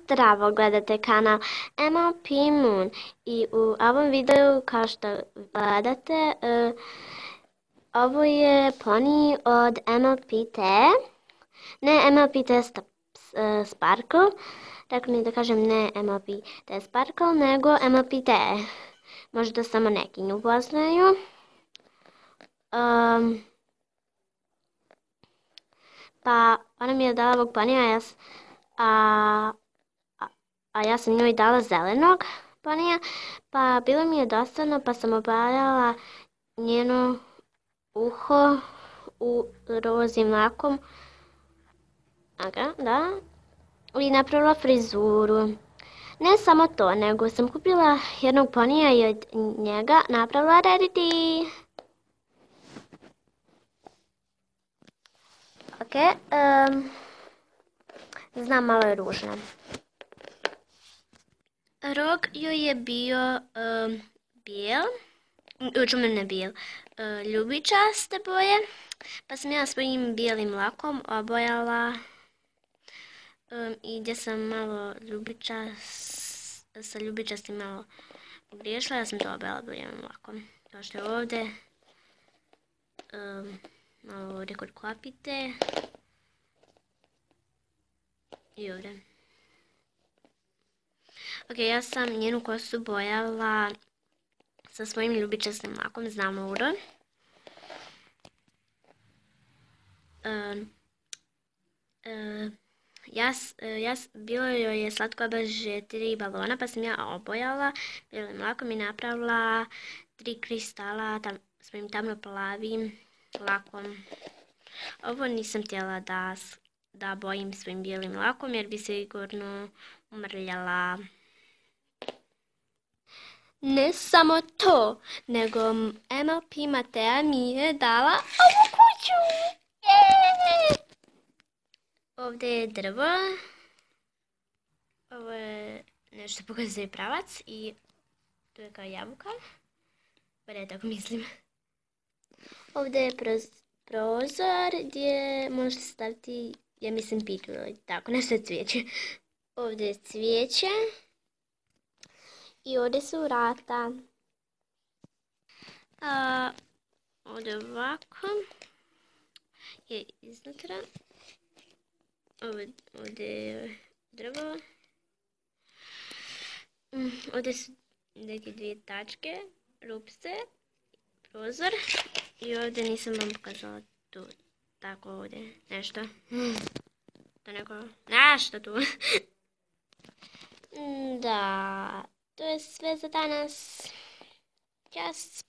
Zdravo, gledate kanal MLP Moon i u ovom videu kao što gledate ovo je poni od MLP-T, ne MLP-T Sparkle, rekao mi da kažem ne MLP-T Sparkle nego MLP-T, možda samo neki nju poznaju. Pa ona mi je dala ovog ponija, a ja sam njoj dala zelenog ponija, pa bilo mi je dosadno pa sam obajala njeno uho u rozi mlakom. Da. I napravila frizuru. Ne samo to, nego sam kupila jednog ponija i od njega napravila Rarity. Ok, znam, malo je ružna. Rog joj je bio bijel, ne bijel, ljubičaste boje, pa sam ja svojim bijelim lakom obojala i gdje sam malo sa ljubičastim malo pogriješila, ja sam to obojala bijelim lakom. Kao što je ovdje, malo ovdje kod klapite i ovdje. Ok, ja sam njenu kosu bojala sa svojim ljubičastim lakom, znam Luro. Bilo joj je slatko baš 3 balona, pa sam ja obojala bijelim lakom i napravila 3 kristala svojim tamno plavim lakom. Ovo nisam htjela da bojim svojim bijelim lakom jer bi sigurno umrljala. Ne samo to, nego MLP Matea mi je dala ovu kuću. Ovdje je drvo. Ovo je nešto pokazuje pravac i tu je kao jabuka. Pa ne, tako mislim. Ovdje je prozor gdje možete staviti, ja mislim, pitu ili tako, nešto je cvijeće. Ovdje je cvijeće. I ovdje su vrata. Ovdje ovako je iznutra. Ovdje je drvo. Ovdje su neke 2 tačke, rupce, prozor. I ovdje nisam vam pokazala tu, tako ovdje nešto. To nešto tu. Da, to je sve za danas. Yes.